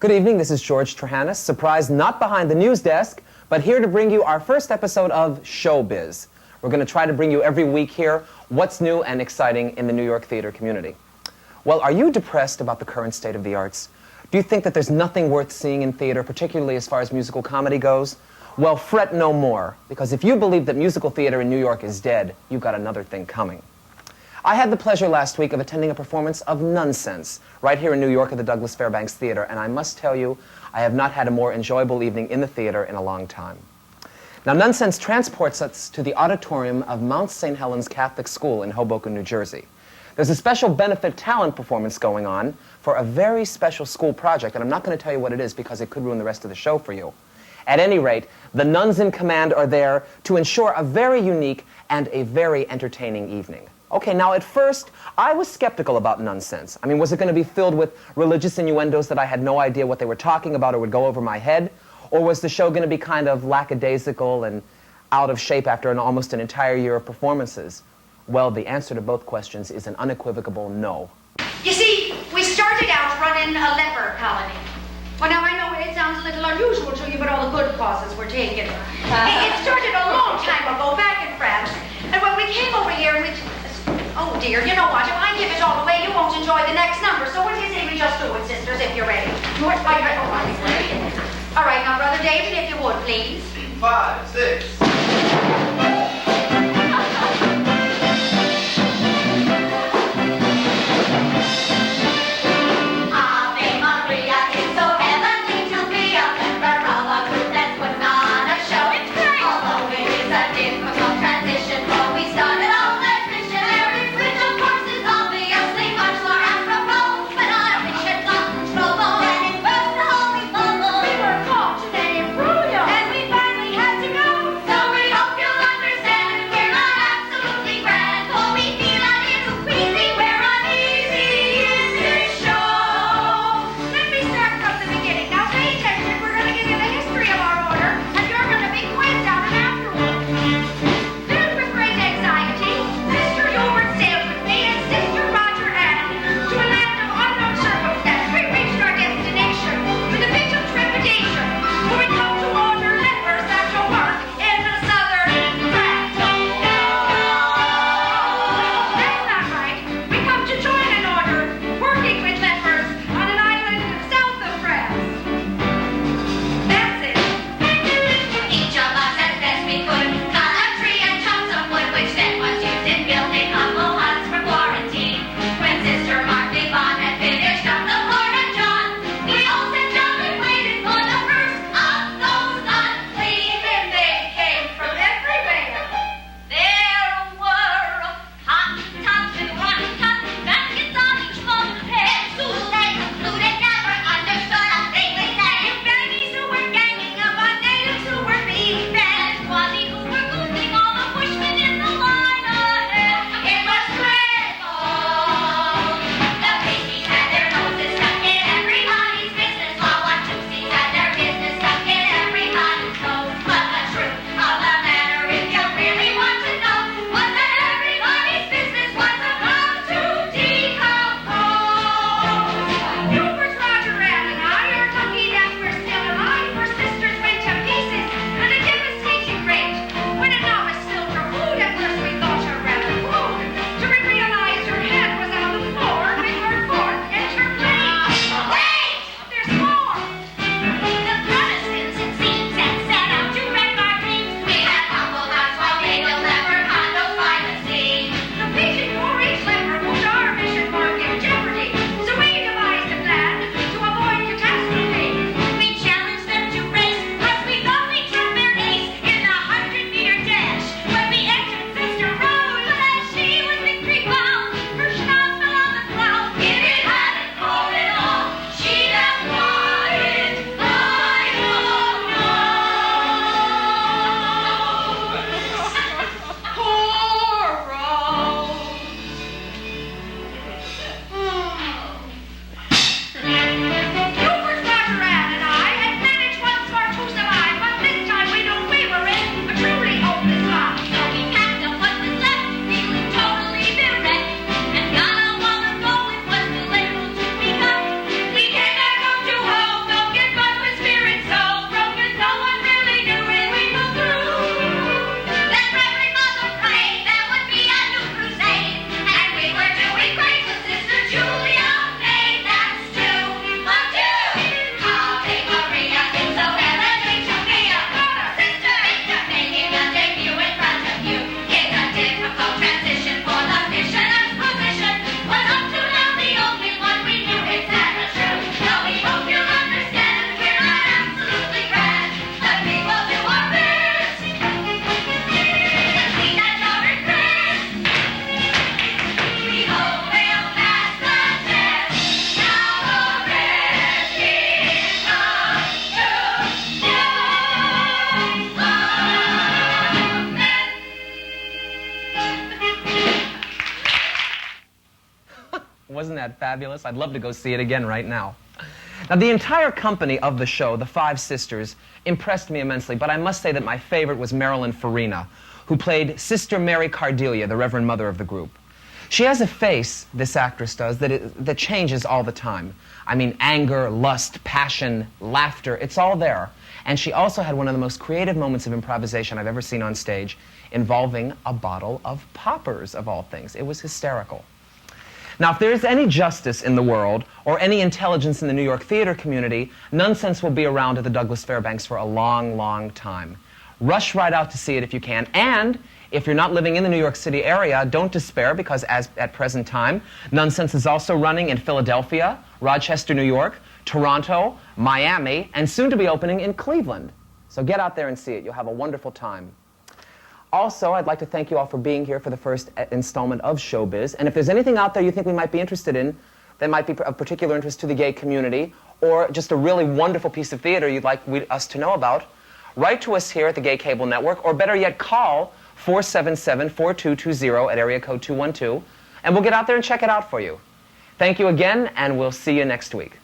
Good evening, this is George Trahanis, surprised not behind the news desk, but here to bring you our first episode of Showbiz. We're going to try to bring you every week here what's new and exciting in the New York theater community. Well, are you depressed about the current state of the arts? Do you think that there's nothing worth seeing in theater, particularly as far as musical comedy goes? Well, fret no more, because if you believe that musical theater in New York is dead, you've got another thing coming. I had the pleasure last week of attending a performance of Nunsense right here in New York at the Douglas Fairbanks Theater, and I must tell you, I have not had a more enjoyable evening in the theater in a long time. Now, Nunsense transports us to the auditorium of Mount St. Helens Catholic School in Hoboken, New Jersey. There's a special benefit talent performance going on for a very special school project, and I'm not going to tell you what it is because it could ruin the rest of the show for you. At any rate, the nuns in command are there to ensure a very unique and a very entertaining evening. Okay, now at first, I was skeptical about Nunsense. I mean, was it going to be filled with religious innuendos that I had no idea what they were talking about or would go over my head? Or was the show going to be kind of lackadaisical and out of shape after almost an entire year of performances? Well, the answer to both questions is an unequivocal no. You see, we started out running a leper colony. Well, now I know it sounds a little unusual to you, but all the good causes were taken. It started a long time ago, back in France. And when we came over here and we... Oh dear, you know what? If I give it all away, you won't enjoy the next number. So what do you say we just do it, sisters, if you're ready? All right, now, Brother David, if you would, please. 5, 6. We were caught today, brilliant. And we finally had to go. So that fabulous? I'd love to go see it again right now. Now, the entire company of the show, the Five Sisters, impressed me immensely, but I must say that my favorite was Marilyn Farina, who played Sister Mary Cardelia, the Reverend Mother of the group. She has a face, this actress does, that changes all the time. I mean, anger, lust, passion, laughter, it's all there. And she also had one of the most creative moments of improvisation I've ever seen on stage, involving a bottle of poppers, of all things. It was hysterical. Now, if there's any justice in the world, or any intelligence in the New York theater community, Nunsense will be around at the Douglas Fairbanks for a long, long time. Rush right out to see it if you can, and if you're not living in the New York City area, don't despair, because at present time, Nunsense is also running in Philadelphia, Rochester, New York, Toronto, Miami, and soon to be opening in Cleveland. So get out there and see it. You'll have a wonderful time. Also, I'd like to thank you all for being here for the first installment of Showbiz. And if there's anything out there you think we might be interested in that might be of particular interest to the gay community, or just a really wonderful piece of theater you'd like us to know about, write to us here at the Gay Cable Network, or better yet, call 477-4220 at area code 212, and we'll get out there and check it out for you. Thank you again, and we'll see you next week.